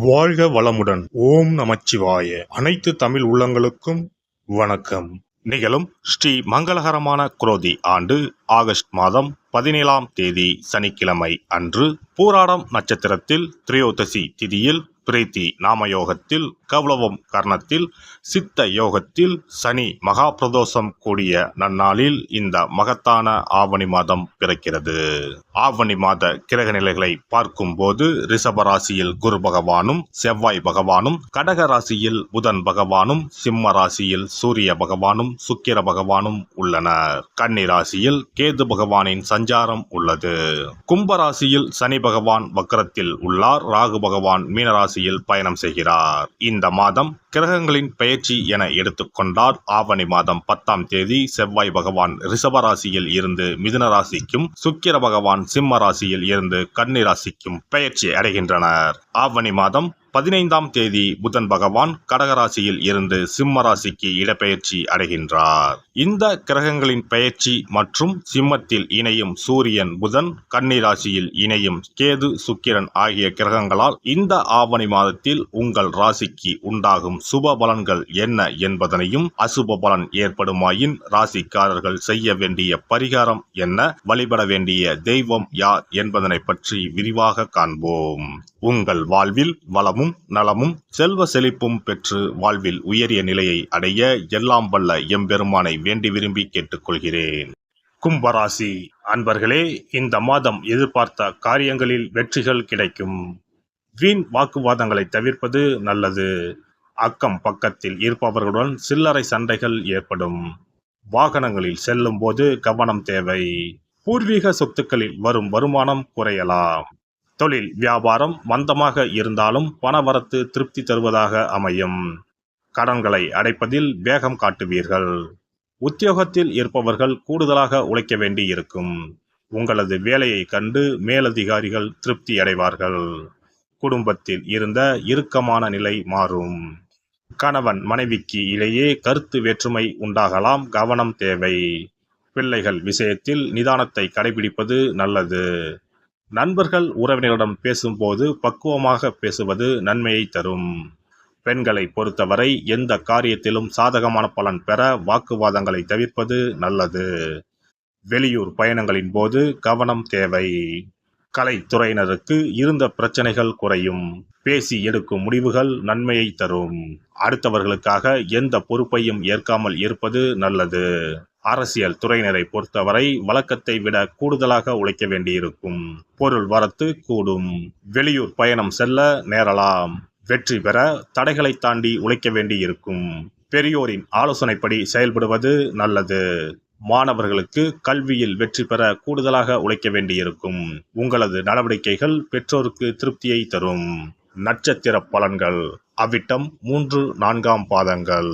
வாழ்க வளமுடன். ஓம் நமச்சிவாய. அனைத்து தமிழ் உள்ளங்களுக்கும் வணக்கம். நிகழும் ஸ்ரீ மங்களகரமான குரோதி ஆண்டு ஆகஸ்ட் மாதம் 17ஆம் தேதி சனிக்கிழமை அன்று பூராடம் நட்சத்திரத்தில் திரையோதசி திதியில் பிரீத்தி நாமயோகத்தில் கௌளவம் கர்ணத்தில் சித்த யோகத்தில் சனி மகா பிரதோஷம் கூடிய நன்னாளில் இந்த மகத்தான ஆவணி மாதம் பிறக்கிறது. ஆவணி மாத கிரக நிலைகளை பார்க்கும் போது ரிஷபராசியில் குரு பகவானும் செவ்வாய் பகவானும், கடக ராசியில் புதன் பகவானும், சிம்ம ராசியில் சூரிய பகவானும் சுக்கிர பகவானும் உள்ளனர். கன்னி ராசியில் கேது பகவானின் சஞ்சாரம் உள்ளது. கும்பராசியில் சனி பகவான் வக்ரத்தில் உள்ளார். ராகு பகவான் மீனராசியில் பயணம் செய்கிறார். இந்த மாதம் கிரகங்களின் பெயர்ச்சி என எடுத்துக்கொண்டால் ஆவணி மாதம் 10ஆம் தேதி செவ்வாய் பகவான் ரிஷப ராசியில் இருந்து மிதுன ராசிக்கும், சுக்கிர பகவான் சிம்ம ராசியில் இருந்து கன்னி ராசிக்கும் பெயர்ச்சி அடைகின்றனர். ஆவணி மாதம் 15ஆம் தேதி புதன் பகவான் கடகராசியில் இருந்து சிம்ம ராசிக்கு இடப்பெயர்ச்சி அடைகின்றார். இந்த கிரகங்களின் பெயர்ச்சி மற்றும் சிம்மத்தில் இணையும் சூரியன் புதன், கன்னி ராசியில் இணையும் கேது சுக்கிரன் ஆகிய கிரகங்களால் இந்த ஆவணி மாதத்தில் உங்கள் ராசிக்கு உண்டாகும் சுப பலன்கள் என்ன என்பதனையும், அசுப பலன் ஏற்படுமாயின் ராசிக்காரர்கள் செய்ய வேண்டிய பரிகாரம் என்ன, வழிபட வேண்டிய தெய்வம் யார் என்பதனை பற்றி விரிவாக காண்போம். உங்கள் வாழ்வில் வளமும் நலமும் செல்வ செழிப்பும் பெற்று வாழ்வில் உயரிய நிலையை அடைய எல்லாம் வல்ல எம்பெருமானை வேண்டி விரும்பி கேட்டுக்கொள்கிறேன். கும்பராசி அன்பர்களே, இந்த மாதம் எதிர்பார்த்த காரியங்களில் வெற்றிகள் கிடைக்கும். வீண் வாக்குவாதங்களை தவிர்ப்பது நல்லது. அக்கம் பக்கத்தில் இருப்பவர்களுடன் சில்லறை சண்டைகள் ஏற்படும். வாகனங்களில் செல்லும் போது கவனம் தேவை. பூர்வீக சொத்துக்களில் வரும் வருமானம் குறையலாம். தொழில் வியாபாரம் மந்தமாக இருந்தாலும் பணவரத்து திருப்தி தருவதாக அமையும். கடன்களை அடைப்பதில் வேகம் காட்டுவீர்கள். உத்தியோகத்தில் இருப்பவர்கள் கூடுதலாக உழைக்க வேண்டி இருக்கும். உங்களது வேலையை கண்டு மேலதிகாரிகள் திருப்தி அடைவார்கள். குடும்பத்தில் இருந்த இறுக்கமான நிலை மாறும். கணவன் மனைவிக்கு இடையே கருத்து வேற்றுமை உண்டாகலாம். கவனம் தேவை. பிள்ளைகள் விஷயத்தில் நிதானத்தை கடைபிடிப்பது நல்லது. நண்பர்கள் உறவினரிடம் பேசும்போது பக்குவமாக பேசுவது நன்மையை தரும். பெண்களை பொறுத்தவரை எந்த காரியத்திலும் சாதகமான பலன் பெற வாக்குவாதங்களை தவிர்ப்பது நல்லது. வெளியூர் பயணங்களின் போது கவனம் தேவை. கலைத்துறையினருக்கு இருந்த பிரச்சனைகள் குறையும். பேசி எடுக்கும் முடிவுகள் நன்மையை தரும். அடுத்தவர்களுக்காக எந்த பொறுப்பையும் ஏற்காமல் இருப்பது நல்லது. அரசியல் துறையினரை பொறுத்தவரை வழக்கத்தை விட கூடுதலாக உழைக்க வேண்டியிருக்கும். பொருள் வரத்து கூடும். வெளியூர் பயணம் செல்ல நேரலாம். வெற்றி பெற தடைகளை தாண்டி உழைக்க வேண்டியிருக்கும். பெரியோரின் ஆலோசனைப்படி செயல்படுவது நல்லது. மாணவர்களுக்கு கல்வியில் வெற்றி பெற கூடுதலாக உழைக்க வேண்டியிருக்கும். உங்களது நடவடிக்கைகள் பெற்றோருக்கு திருப்தியை தரும். நட்சத்திர பலன்கள் அவிட்டம் 3, 4ஆம் பாதங்கள்.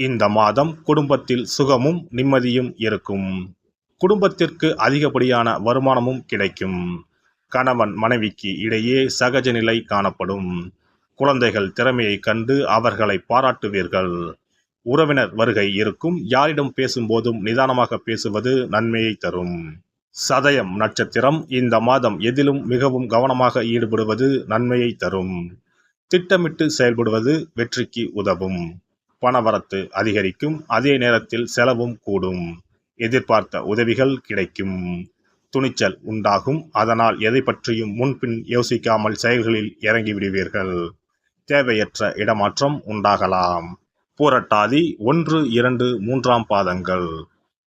இந்த மாதம் குடும்பத்தில் சுகமும் நிம்மதியும் இருக்கும். குடும்பத்திற்கு அதிகப்படியான வருமானமும் கிடைக்கும். கணவன் மனைவிக்கு இடையே சகஜ நிலை காணப்படும். குழந்தைகள் திறமையை கண்டு அவர்களை பாராட்டுவீர்கள். உறவினர் வருகை இருக்கும். யாரிடம் பேசும்போதும் நிதானமாக பேசுவது நன்மையை தரும். சதயம் நட்சத்திரம் இந்த மாதம் எதிலும் மிகவும் கவனமாக ஈடுபடுவது நன்மையை தரும். திட்டமிட்டு செயல்படுவது வெற்றிக்கு உதவும். பணவரத்து அதிகரிக்கும். அதே நேரத்தில் செலவும் கூடும். எதிர்பார்த்த உதவிகள் கிடைக்கும். துணிச்சல் உண்டாகும். அதனால் எதை பற்றியும் முன்பின் யோசிக்காமல் செயல்களில் இறங்கிவிடுவீர்கள். தேவையற்ற இடமாற்றம் உண்டாகலாம். பூரட்டாதி 1, 2, 3ஆம் பாதங்கள்.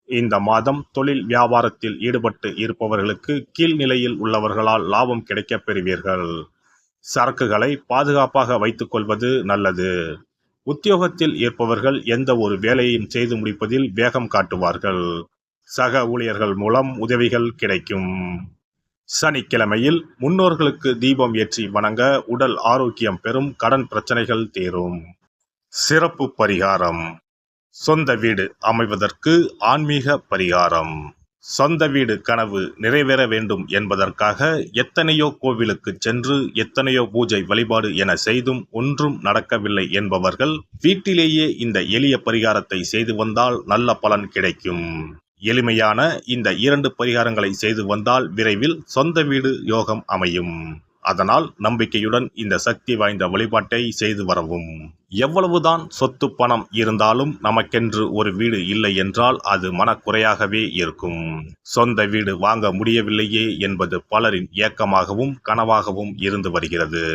இந்த மாதம் தொழில் வியாபாரத்தில் ஈடுபட்டு இருப்பவர்களுக்கு கீழ்நிலையில் உள்ளவர்களால் லாபம் கிடைக்கப் பெறுவீர்கள். சரக்குகளை பாதுகாப்பாக வைத்துக் கொள்வது நல்லது. உத்தியோகத்தில் இருப்பவர்கள் எந்த ஒரு வேலையையும் செய்து முடிப்பதில் வேகம் காட்டுவார்கள். சக ஊழியர்கள் மூலம் உதவிகள் கிடைக்கும். சனிக்கிழமையில் முன்னோர்களுக்கு தீபம் ஏற்றி வணங்க உடல் ஆரோக்கியம் பெறும். கடன் பிரச்சனைகள் தீரும். சிறப்பு பரிகாரம்: சொந்த வீடு அமைவதற்கு ஆன்மீக பரிகாரம். சொந்த வீடு கனவு நிறைவேற வேண்டும் என்பதற்காக எத்தனையோ கோவிலுக்கு சென்று எத்தனையோ பூஜை வழிபாடு என செய்தும் ஒன்றும் நடக்கவில்லை என்பவர்கள் வீட்டிலேயே இந்த எளிய பரிகாரத்தை செய்து வந்தால் நல்ல பலன் கிடைக்கும். எளிமையான இந்த 2 பரிகாரங்களை செய்து வந்தால் விரைவில் சொந்த வீடு யோகம் அமையும். அதனால் நம்பிக்கையுடன் இந்த சக்தி வாய்ந்த வழிபாட்டை செய்து வரவும். எவ்வளவுதான் சொத்து பணம் இருந்தாலும் நமக்கென்று ஒரு வீடு இல்லை என்றால் அது மனக்குறையாகவே இருக்கும். சொந்த வீடு வாங்க முடியவில்லையே என்பது பலரின் ஏக்கமாகவும் கனவாகவும் இருந்து வருகிறது.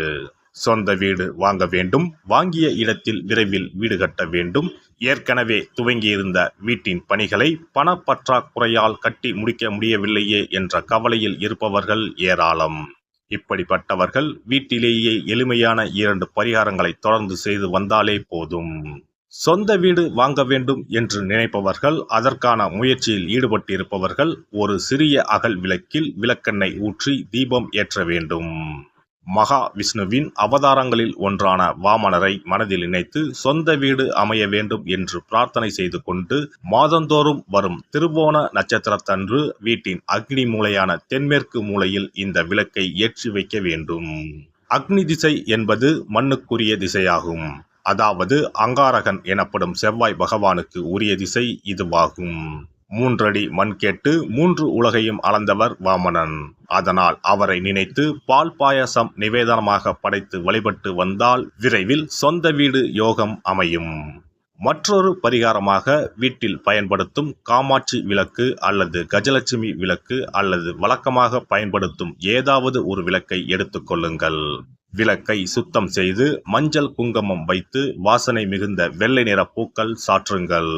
சொந்த வீடு வாங்க வேண்டும், வாங்கிய இடத்தில் விரைவில் வீடு கட்ட வேண்டும், ஏற்கனவே துவங்கியிருந்த வீட்டின் பணிகளை பணப்பற்றாக்குறையால் கட்டி முடிக்க முடியவில்லையே என்ற கவலையில் இருப்பவர்கள் ஏராளம். இப்படிப்பட்டவர்கள் வீட்டிலேயே எளிமையான 2 பரிகாரங்களை தொடர்ந்து செய்து வந்தாலே போதும். சொந்த வீடு வாங்க வேண்டும் என்று நினைப்பவர்கள், அதற்கான முயற்சியில் ஈடுபட்டிருப்பவர்கள் ஒரு சிறிய அகல் விளக்கில் விளக்கெண்ணெய் ஊற்றி தீபம் ஏற்ற வேண்டும். மகா விஷ்ணுவின் அவதாரங்களில் ஒன்றான வாமனரை மனதில் நினைத்து சொந்த வீடு அமைய வேண்டும் என்று பிரார்த்தனை செய்து கொண்டு மாதந்தோறும் வரும் திருவோண நட்சத்திரத்தன்று வீட்டின் அக்னி மூலையான தென்மேற்கு மூலையில் இந்த விளக்கை ஏற்றி வைக்க வேண்டும். அக்னி திசை என்பது மண்ணுக்குரிய திசையாகும். அதாவது அங்காரகன் எனப்படும் செவ்வாய் பகவானுக்கு உரிய திசை இதுவாகும். 3 அடி மண் கேட்டு 3 உலகையும் அளந்தவர் வாமனன். அதனால் அவரை நினைத்து பால் பாயசம் நிவேதனமாக படைத்து வழிபட்டு வந்தால் விரைவில் சொந்த வீடு யோகம் அமையும். மற்றொரு பரிகாரமாக வீட்டில் பயன்படுத்தும் காமாட்சி விளக்கு அல்லது கஜலட்சுமி விளக்கு அல்லது வழக்கமாக பயன்படுத்தும் ஏதாவது ஒரு விளக்கை எடுத்துக்கொள்ளுங்கள். விளக்கை சுத்தம் செய்து மஞ்சள் குங்குமம் வைத்து வாசனை மிகுந்த வெள்ளை நிற பூக்கள் சாற்றுங்கள்.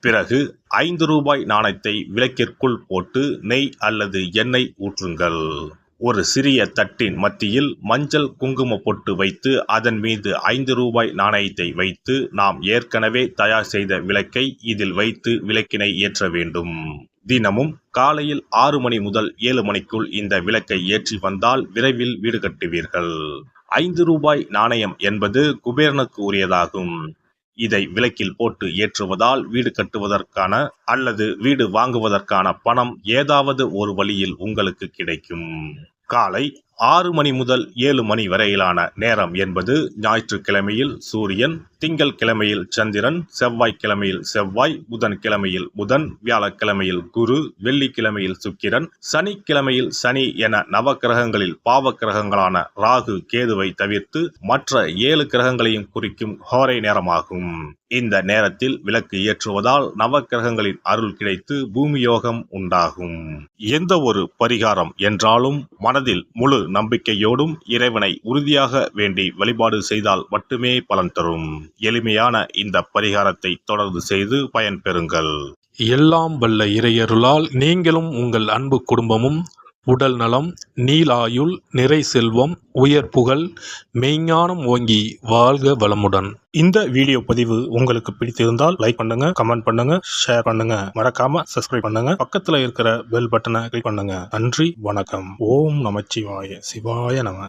பிறகு 5 ரூபாய் நாணயத்தை விளக்கிற்குள் போட்டு நெய் அல்லது எண்ணெய் ஊற்றுங்கள். ஒரு சிறிய தட்டின் மத்தியில் மஞ்சள் குங்கும பொட்டு வைத்து அதன் மீது 5 ரூபாய் நாணயத்தை வைத்து நாம் ஏற்கனவே தயார் செய்த விளக்கை இதில் வைத்து விளக்கினை ஏற்ற வேண்டும். தினமும் காலையில் 6 மணி முதல் 7 மணிக்குள் இந்த விளக்கை ஏற்றி வந்தால் விரைவில் வீடு கட்டுவீர்கள். 5 ரூபாய் நாணயம் என்பது குபேரனுக்கு உரியதாகும். இதை விளக்கில் போட்டு ஏற்றுவதால் வீடு கட்டுவதற்கான அல்லது வீடு வாங்குவதற்கான பணம் ஏதாவது ஒரு வழியில் உங்களுக்கு கிடைக்கும். காலை 6 மணி முதல் 7 மணி வரையிலான நேரம் என்பது ஞாயிற்றுக்கிழமையில் சூரியன், திங்கள் கிழமையில் சந்திரன், செவ்வாய்க்கிழமையில் செவ்வாய், புதன் கிழமையில் புதன், வியாழக்கிழமையில் குரு, வெள்ளிக்கிழமையில் சுக்கிரன், சனிக்கிழமையில் சனி என நவக்கிரகங்களில் பாவ கிரகங்களான ராகு கேதுவை தவிர்த்து மற்ற 7 கிரகங்களையும் குறிக்கும் ஹோரை நேரமாகும். இந்த நேரத்தில் விளக்கு ஏற்றுவதால் நவக்கிரகங்களின் அருள் கிடைத்து பூமி யோகம் உண்டாகும். எந்த ஒரு பரிகாரம் என்றாலும் மனதில் முழு நம்பிக்கையோடும் இறைவனை உறுதியாக வேண்டி வழிபாடு செய்தால் மட்டுமே பலன் தரும். எளிமையான இந்த பரிகாரத்தை தொடர்ந்து செய்து பயன் பெறுங்கள். எல்லாம் வல்ல இறையருளால் நீங்களும் உங்கள் அன்பு குடும்பமும் உடல் நலம், நீலாயுள், நிறை செல்வம், உயர் புகழ், மெய்ஞானம் ஓங்கி வாழ்க வளமுடன். இந்த வீடியோ பதிவு உங்களுக்கு பிடித்திருந்தால் லைக் பண்ணுங்க, கமெண்ட் பண்ணுங்க, ஷேர் பண்ணுங்க, மறக்காம சப்ஸ்கிரைப் பண்ணுங்க, பக்கத்துல இருக்கிற பெல் பட்டனை கிளிக் பண்ணுங்க. நன்றி, வணக்கம். ஓம் நமச்சிவாய. சிவாய நம.